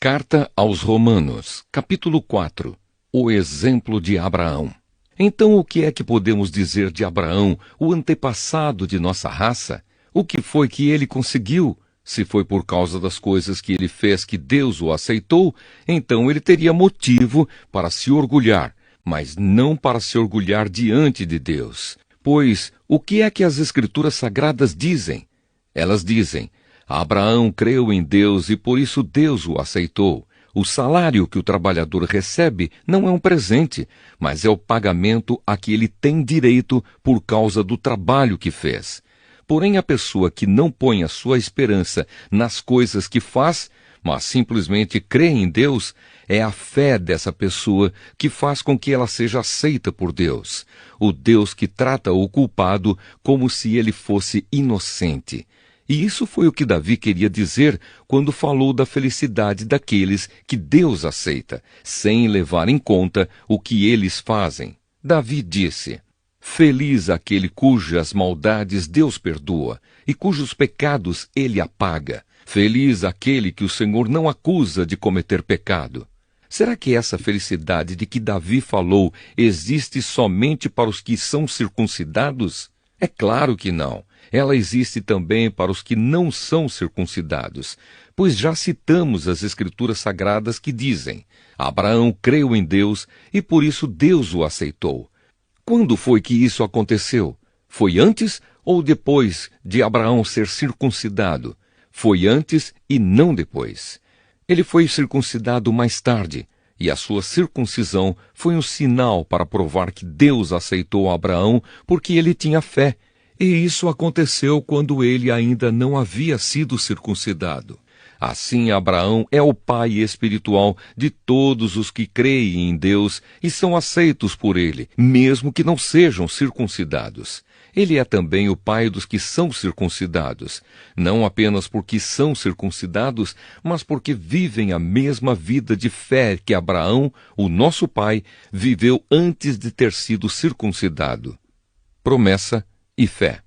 Carta aos Romanos, capítulo 4. O exemplo de Abraão. Então, o que é que podemos dizer de Abraão, o antepassado de nossa raça? O que foi que ele conseguiu? Se foi por causa das coisas que ele fez que Deus o aceitou, então ele teria motivo para se orgulhar, mas não para se orgulhar diante de Deus. Pois, o que é que as Escrituras Sagradas dizem? Elas dizem: Abraão creu em Deus e por isso Deus o aceitou. O salário que o trabalhador recebe não é um presente, mas é o pagamento a que ele tem direito por causa do trabalho que fez. Porém, a pessoa que não põe a sua esperança nas coisas que faz, mas simplesmente crê em Deus, é a fé dessa pessoa que faz com que ela seja aceita por Deus. O Deus que trata o culpado como se ele fosse inocente. E isso foi o que Davi queria dizer quando falou da felicidade daqueles que Deus aceita, sem levar em conta o que eles fazem. Davi disse: Feliz aquele cujas maldades Deus perdoa e cujos pecados ele apaga. Feliz aquele que o Senhor não acusa de cometer pecado. Será que essa felicidade de que Davi falou existe somente para os que são circuncidados? É claro que não. Ela existe também para os que não são circuncidados, pois já citamos as Escrituras Sagradas que dizem: Abraão creu em Deus e por isso Deus o aceitou. Quando foi que isso aconteceu? Foi antes ou depois de Abraão ser circuncidado? Foi antes e não depois. Ele foi circuncidado mais tarde, e a sua circuncisão foi um sinal para provar que Deus aceitou Abraão porque ele tinha fé. E isso aconteceu quando ele ainda não havia sido circuncidado. Assim, Abraão é o pai espiritual de todos os que creem em Deus e são aceitos por ele, mesmo que não sejam circuncidados. Ele é também o pai dos que são circuncidados, não apenas porque são circuncidados, mas porque vivem a mesma vida de fé que Abraão, o nosso pai, viveu antes de ter sido circuncidado. Promessa e fé.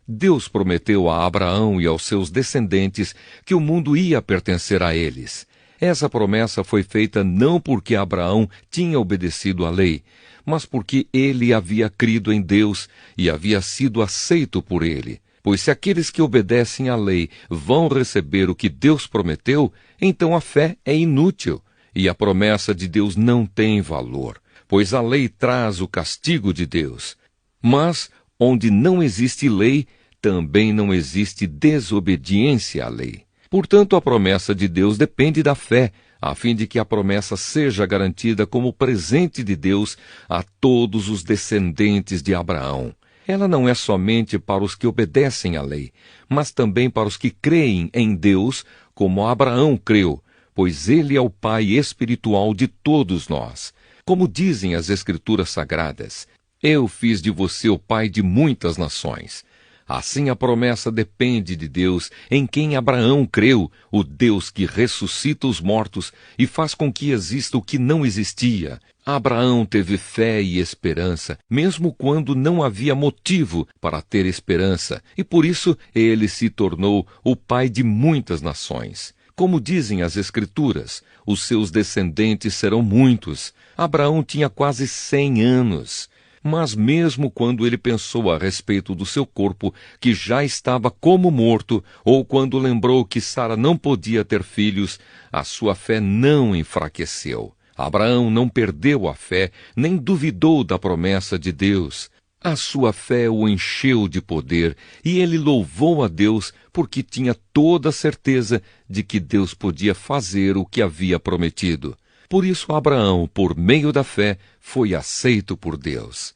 Deus prometeu a Abraão e aos seus descendentes que o mundo ia pertencer a eles. Essa promessa foi feita não porque Abraão tinha obedecido à lei, mas porque ele havia crido em Deus e havia sido aceito por ele. Pois se aqueles que obedecem à lei vão receber o que Deus prometeu, então a fé é inútil e a promessa de Deus não tem valor, pois a lei traz o castigo de Deus. Mas onde não existe lei, também não existe desobediência à lei. Portanto, a promessa de Deus depende da fé, a fim de que a promessa seja garantida como presente de Deus a todos os descendentes de Abraão. Ela não é somente para os que obedecem à lei, mas também para os que creem em Deus, como Abraão creu, pois ele é o pai espiritual de todos nós. Como dizem as Escrituras Sagradas: Eu fiz de você o pai de muitas nações. Assim a promessa depende de Deus, em quem Abraão creu, o Deus que ressuscita os mortos e faz com que exista o que não existia. Abraão teve fé e esperança, mesmo quando não havia motivo para ter esperança, e por isso ele se tornou o pai de muitas nações. Como dizem as Escrituras, os seus descendentes serão muitos. Abraão tinha quase 100 anos. Mas mesmo quando ele pensou a respeito do seu corpo, que já estava como morto, ou quando lembrou que Sara não podia ter filhos, a sua fé não enfraqueceu. Abraão não perdeu a fé, nem duvidou da promessa de Deus. A sua fé o encheu de poder, e ele louvou a Deus porque tinha toda a certeza de que Deus podia fazer o que havia prometido. Por isso Abraão, por meio da fé, foi aceito por Deus.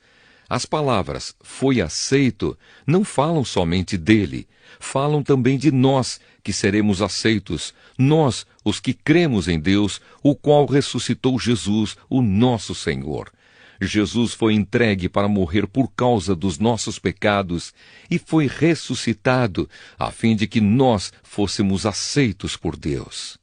As palavras "foi aceito" não falam somente dele, falam também de nós, que seremos aceitos, nós, os que cremos em Deus, o qual ressuscitou Jesus, o nosso Senhor. Jesus foi entregue para morrer por causa dos nossos pecados e foi ressuscitado, a fim de que nós fôssemos aceitos por Deus.